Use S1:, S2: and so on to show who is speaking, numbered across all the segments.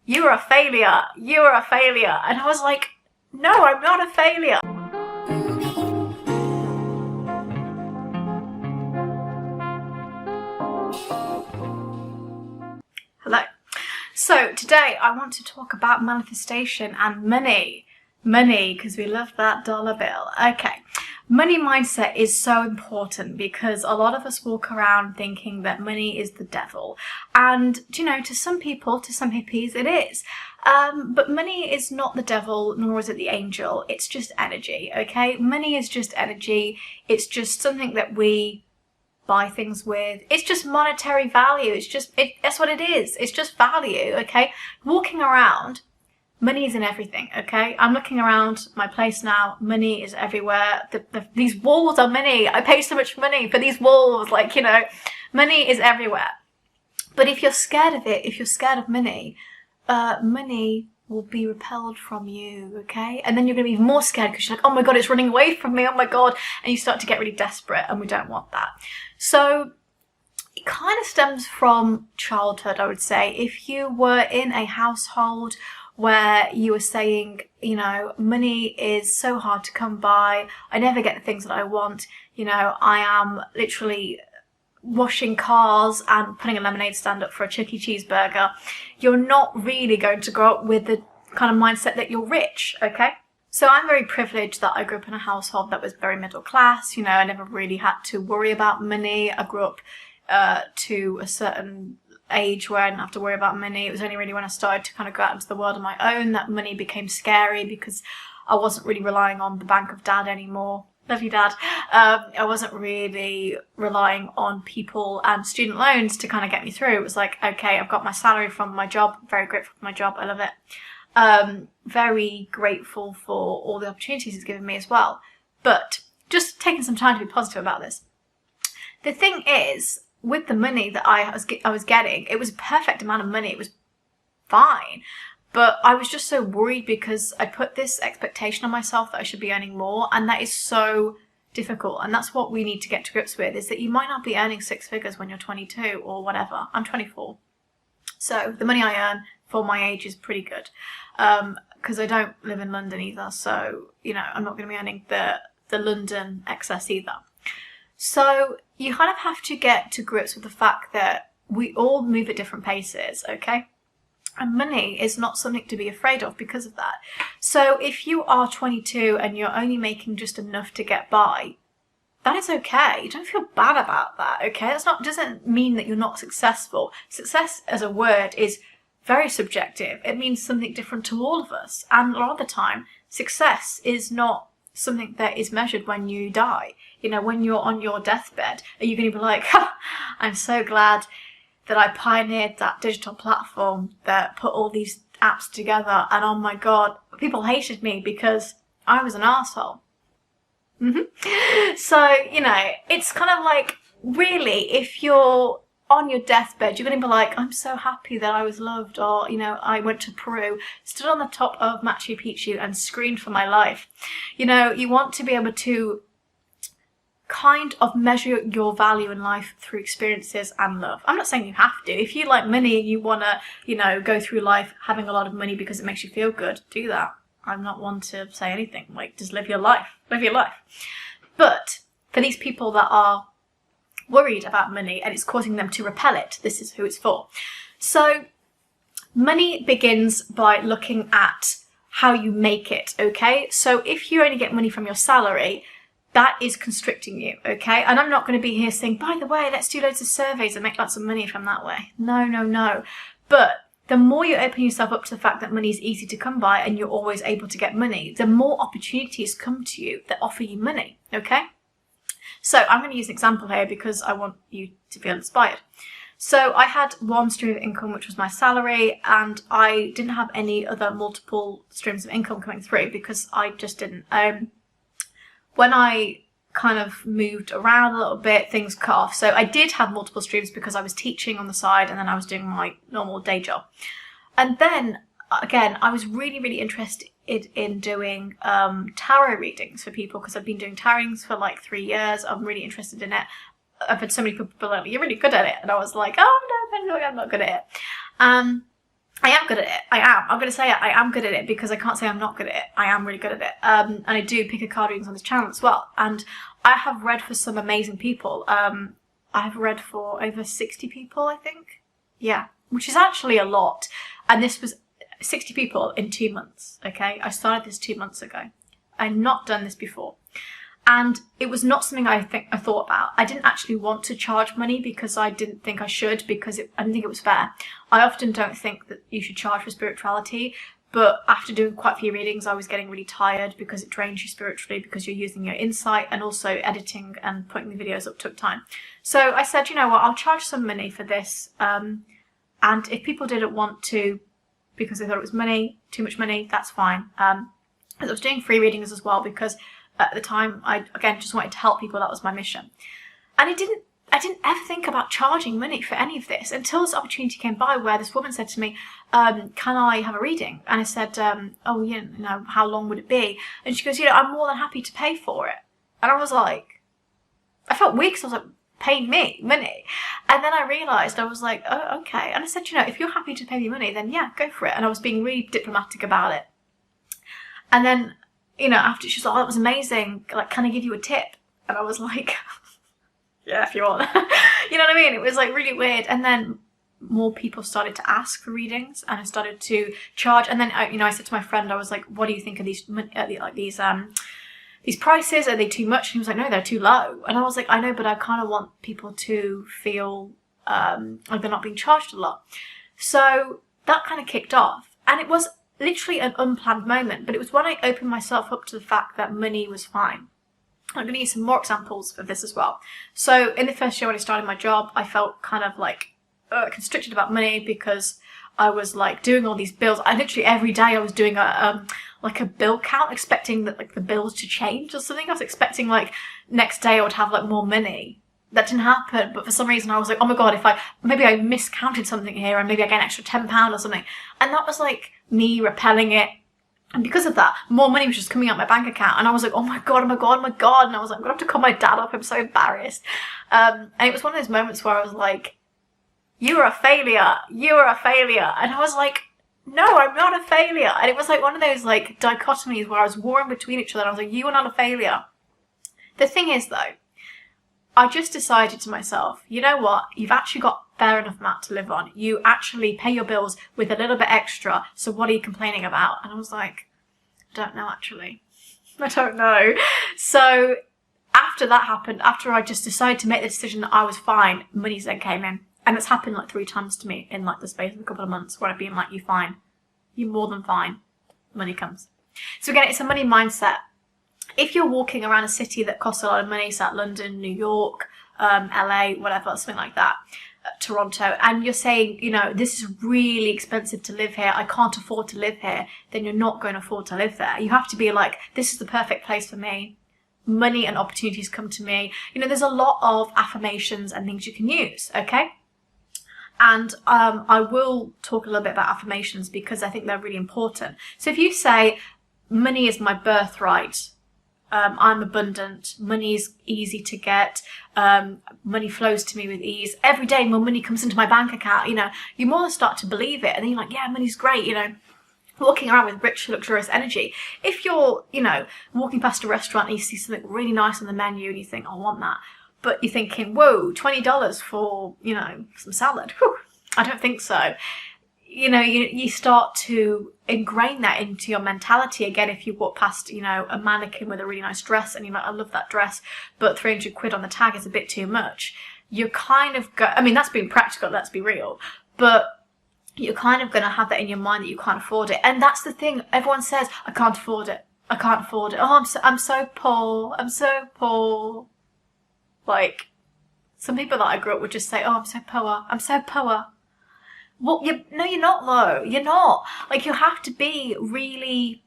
S1: you're a failure, you're a failure. And I was like, no, I'm not a failure. Hello. So today I want to talk about manifestation and money. Money, because we love that dollar bill. Okay. Money mindset is so important because a lot of us walk around thinking that money is the devil. And, you know, to some people, to some hippies, it is. But money is not the devil, nor is it the angel. It's just energy, okay? Money is just energy. It's just something that we buy things with. It's just monetary value. That's what it is. It's just value, okay? Walking around, money is in everything, okay? I'm looking around my place now. Money is everywhere. These walls are money. I pay so much money for these walls. Like, you know, money is everywhere. But if you're scared of it, if you're scared of money, money will be repelled from you, okay? And then you're going to be more scared because you're like, oh my God, it's running away from me, oh my God. And you start to get really desperate, and we don't want that. So it kind of stems from childhood, I would say. If you were in a household where you were saying, you know, money is so hard to come by, I never get the things that I want, you know, I am literally washing cars and putting a lemonade stand up for a Chuck E. Cheese burger, you're not really going to grow up with the kind of mindset that you're rich, okay? So I'm very privileged that I grew up in a household that was very middle class. You know, I never really had to worry about money. I grew up to a certain age where I didn't have to worry about money. It was only really when I started to kind of go out into the world on my own that money became scary, because I wasn't really relying on the bank of dad anymore. Love you, Dad. I wasn't really relying on people and student loans to kind of get me through. It was like, okay, I've got my salary from my job. Very grateful for my job. I love it. Very grateful for all the opportunities it's given me as well. But just taking some time to be positive about this. The thing is, with the money that I was getting, it was a perfect amount of money. It was fine. But I was just so worried because I put this expectation on myself that I should be earning more, and that is so difficult. And that's what we need to get to grips with, is that you might not be earning 6 figures when you're 22 or whatever. I'm 24. So the money I earn for my age is pretty good, because I don't live in London either. So, you know, I'm not going to be earning the London excess either. So you kind of have to get to grips with the fact that we all move at different paces, okay? And money is not something to be afraid of because of that. So if you are 22 and you're only making just enough to get by, that is okay. Don't feel bad about that, okay? Doesn't mean that you're not successful. Success as a word is very subjective. It means something different to all of us. And a lot of the time, success is not something that is measured when you die. You know, when you're on your deathbed, are you going to be like, I'm so glad that I pioneered that digital platform that put all these apps together, and oh my God, people hated me because I was an arsehole. So, you know, it's kind of like, really, if you're on your deathbed, you're going to be like, I'm so happy that I was loved, or, you know, I went to Peru, stood on the top of Machu Picchu and screamed for my life. You know, you want to be able to kind of measure your value in life through experiences and love. I'm not saying you have to. If you like money and you want to, you know, go through life having a lot of money because it makes you feel good, do that. I'm not one to say anything. Like, just live your life. Live your life. But for these people that are worried about money and it's causing them to repel it, this is who it's for. So money begins by looking at how you make it, okay? So if you only get money from your salary, that is constricting you, okay? And I'm not going to be here saying, by the way, let's do loads of surveys and make lots of money from that way. No, no, no. But the more you open yourself up to the fact that money is easy to come by and you're always able to get money, the more opportunities come to you that offer you money, okay? So I'm going to use an example here because I want you to feel inspired. So I had one stream of income, which was my salary, and I didn't have any other multiple streams of income coming through because I just didn't. When I kind of moved around a little bit, things cut off. So I did have multiple streams because I was teaching on the side and then I was doing my normal day job. And then, again, I was really, really interested in doing tarot readings for people because I've been doing tarot readings for like 3 years. I'm really interested in it. I've had so many people like, you're really good at it. And I was like, oh, no, I'm not good at it. I am good at it. I'm going to say it. I am good at it because I can't say I'm not good at it. I am really good at it. And I do pick a card readings on this channel as well. And I have read for some amazing people. I have read for over 60 people, I think. Yeah, which is actually a lot. And this was 60 people in 2 months, okay? I started this 2 months ago. I'd not done this before. And it was not something I thought about. I didn't actually want to charge money because I didn't think I should, because I didn't think it was fair. I often don't think that you should charge for spirituality, but after doing quite a few readings, I was getting really tired because it drains you spiritually, because you're using your insight, and also editing and putting the videos up took time. So I said, you know what, I'll charge some money for this. And if people didn't want to, because they thought it was money, too much money, that's fine. I was doing free readings as well because at the time I, again, just wanted to help people. That was my mission. And I didn't ever think about charging money for any of this until this opportunity came by where this woman said to me, can I have a reading? And I said, oh, you know, how long would it be? And she goes, you know, I'm more than happy to pay for it. And I was like, I felt weak because I was like, paying me money. And then I realised, I was like, oh, okay. And I said, you know, if you're happy to pay me money, then yeah, go for it. And I was being really diplomatic about it. And then, you know, after she's like, oh, that was amazing. Like, can I give you a tip? And I was like, yeah, if you want. You know what I mean? It was like really weird. And then more people started to ask for readings, and I started to charge. And then, you know, I said to my friend, I was like, what do you think of these, like these prices? Are they too much? And he was like, no, they're too low. And I was like, I know, but I kind of want people to feel like they're not being charged a lot. So that kind of kicked off. And it was literally an unplanned moment, but it was when I opened myself up to the fact that money was fine. I'm going to use some more examples of this as well. So in the first year when I started my job, I felt kind of like constricted about money because I was like doing all these bills. I literally every day I was doing like a bill count, expecting that like the bills to change or something. I was expecting like next day I would have like more money. That didn't happen, but for some reason I was like, oh my god, if maybe I miscounted something here and maybe I get an extra £10 or something. And that was like me repelling it. And because of that, more money was just coming out my bank account. And I was like, oh my god, oh my god, oh my god. And I was like, I'm going to have to call my dad up. I'm so embarrassed. And it was one of those moments where I was like, you are a failure. You are a failure. And I was like, no, I'm not a failure. And it was like one of those like dichotomies where I was warring between each other. And I was like, you are not a failure. The thing is though, I just decided to myself, you know what? You've actually got fair enough amount to live on. You actually pay your bills with a little bit extra. So what are you complaining about? And I was like, I don't know, actually. I don't know. So after that happened, after I just decided to make the decision that I was fine, money then came in. And it's happened like 3 times to me in like the space of a couple of months where I've been like, you're fine. You're more than fine. Money comes. So again, it's a money mindset. If you're walking around a city that costs a lot of money, so like London, New York, LA, whatever, something like that, Toronto, and you're saying, you know, this is really expensive to live here, I can't afford to live here, then you're not going to afford to live there. You have to be like, this is the perfect place for me. Money and opportunities come to me. You know, there's a lot of affirmations and things you can use, okay? And I will talk a little bit about affirmations because I think they're really important. So if you say, money is my birthright, I'm abundant, money is easy to get, money flows to me with ease, every day more money comes into my bank account, you know, you more start to believe it, and then you're like, yeah, money's great, you know, walking around with rich, luxurious energy. If you're, you know, walking past a restaurant and you see something really nice on the menu and you think, I want that, but you're thinking, whoa, $20 for, you know, some salad, whew, I don't think so. You know, you start to ingrain that into your mentality. Again, if you walk past, you know, a mannequin with a really nice dress and you're like, I love that dress, but 300 quid on the tag is a bit too much. You're kind of, I mean, that's being practical, let's be real, but you're kind of going to have that in your mind that you can't afford it. And that's the thing. Everyone says, I can't afford it. I can't afford it. Oh, I'm so poor. I'm so poor. Like, some people that I grew up would just say, oh, I'm so poor. I'm so poor. Well, no, you're not though. You're not. Like, you have to be really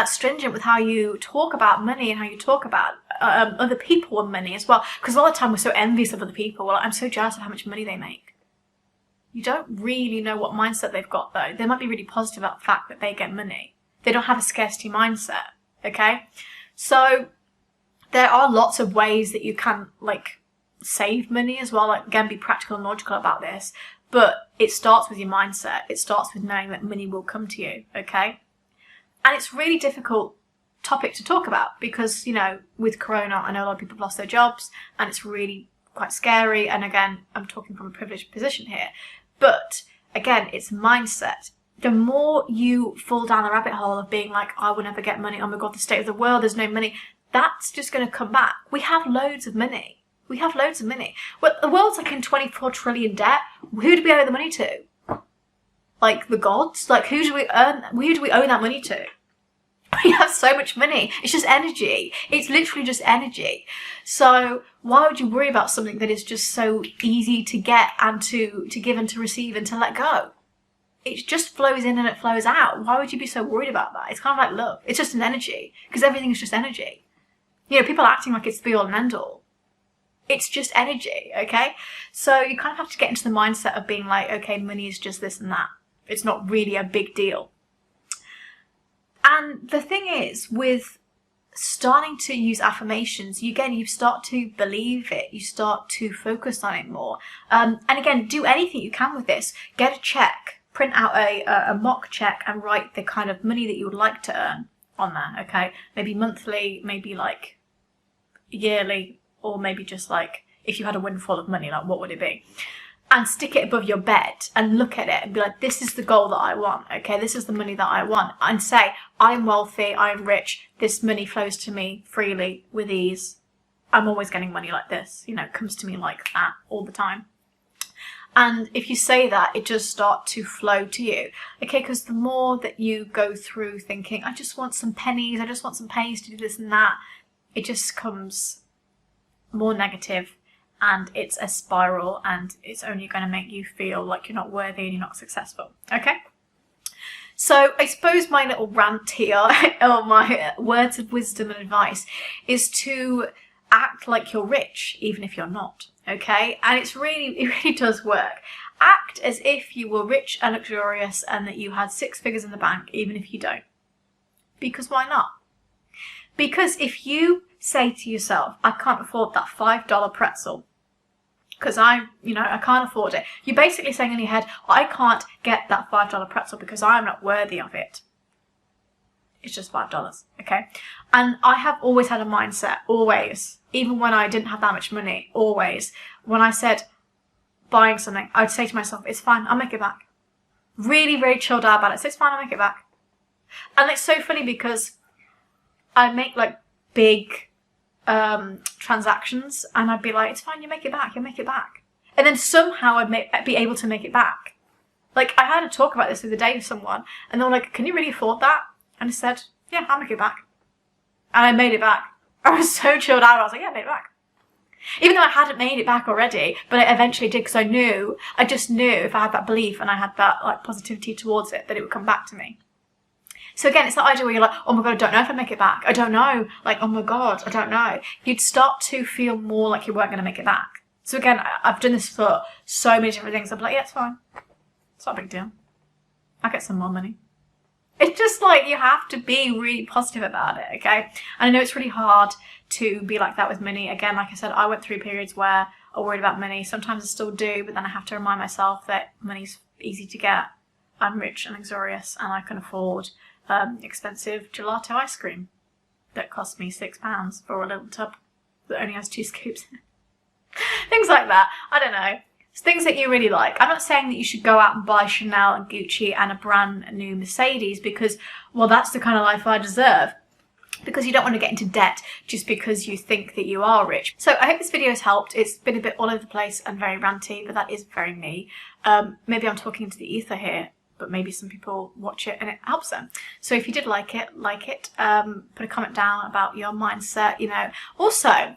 S1: stringent with how you talk about money and how you talk about other people and money as well. Because a lot of the time we're so envious of other people. Well, I'm so jealous of how much money they make. You don't really know what mindset they've got though. They might be really positive about the fact that they get money. They don't have a scarcity mindset, okay? So there are lots of ways that you can, like, save money as well. Like, again, be practical and logical about this. But it starts with your mindset. It starts with knowing that money will come to you, okay? And it's a really difficult topic to talk about because, you know, with Corona, I know a lot of people have lost their jobs and it's really quite scary. And again, I'm talking from a privileged position here. But again, it's mindset. The more you fall down the rabbit hole of being like, I will never get money, oh my God, the state of the world, there's no money, that's just going to come back. We have loads of money. We have loads of money. Well, the world's like in 24 trillion debt. Who do we owe the money to? Like the gods? Like who do we owe that money to? We have so much money. It's just energy. It's literally just energy. So why would you worry about something that is just so easy to get and to give and to receive and to let go? It just flows in and it flows out. Why would you be so worried about that? It's kind of like love. It's just an energy because everything is just energy. You know, people are acting like it's the be all and end all. It's just energy, okay? So you kind of have to get into the mindset of being like, okay, money is just this and that. It's not really a big deal. And the thing is, with starting to use affirmations, you start to believe it. You start to focus on it more. And again, do anything you can with this. Get a check, print out a mock check and write the kind of money that you would like to earn on there, okay? Maybe monthly, maybe like yearly, or maybe just like if you had a windfall of money, like what would it be? And stick it above your bed and look at it and be like, this is the goal that I want, okay? This is the money that I want. And say, I'm wealthy, I'm rich, this money flows to me freely, with ease. I'm always getting money like this, you know, it comes to me like that all the time. And if you say that, it just starts to flow to you, okay? Because the more that you go through thinking, I just want some pennies to do this and that, it just comes more negative. And it's a spiral and it's only going to make you feel like you're not worthy and you're not successful, okay? So I suppose my little rant here, or my words of wisdom and advice, is to act like you're rich, even if you're not, okay? And it really does work. Act as if you were rich and luxurious and that you had 6 figures in the bank, even if you don't. Because why not? Because if you say to yourself, I can't afford that $5 pretzel, because I can't afford it. You're basically saying in your head, I can't get that $5 pretzel because I'm not worthy of it. It's just $5, okay? And I have always had a mindset, always, even when I didn't have that much money, always. When I said buying something, I would say to myself, it's fine, I'll make it back. Really, really chilled out about it. So it's fine, I'll make it back. And it's so funny because I make like big transactions and I'd be like, it's fine, you make it back, you'll make it back. And then somehow I'd be able to make it back. Like I had a talk about this the other day with someone and they were like, can you really afford that? And I said, yeah, I'll make it back. And I made it back. I was so chilled out, I was like, yeah, I made it back. Even though I hadn't made it back already, but I eventually did because I just knew if I had that belief and I had that like positivity towards it, that it would come back to me. So again, it's that idea where you're like, oh my God, I don't know if I make it back. I don't know. Like, oh my God, I don't know. You'd start to feel more like you weren't going to make it back. So again, I've done this for so many different things. I'm like, yeah, it's fine. It's not a big deal. I'll get some more money. It's just like you have to be really positive about it, okay? And I know it's really hard to be like that with money. Again, like I said, I went through periods where I worried about money. Sometimes I still do, but then I have to remind myself that money's easy to get. I'm rich and luxurious and I can afford expensive gelato ice cream that cost me £6 for a little tub that only has 2 scoops in it. Things like that. I don't know. It's things that you really like. I'm not saying that you should go out and buy Chanel and Gucci and a brand new Mercedes because, well, that's the kind of life I deserve. Because you don't want to get into debt just because you think that you are rich. So I hope this video has helped. It's been a bit all over the place and very ranty, but that is very me. Maybe I'm talking into the ether here, but maybe some people watch it and it helps them. So if you did like it, put a comment down about your mindset, you know. Also,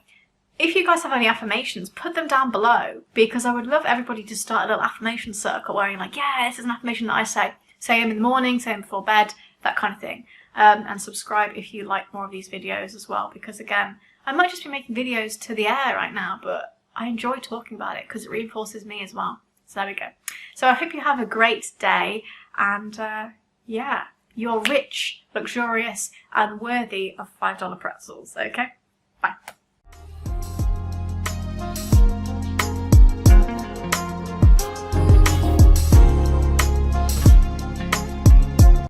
S1: if you guys have any affirmations, put them down below because I would love everybody to start a little affirmation circle where you're like, yeah, this is an affirmation that I say. Say them in the morning, say them before bed, that kind of thing. And subscribe if you like more of these videos as well because again, I might just be making videos to the air right now, but I enjoy talking about it because it reinforces me as well. So there we go. So I hope you have a great day and yeah, you're rich, luxurious and worthy of $5 pretzels, okay? Bye.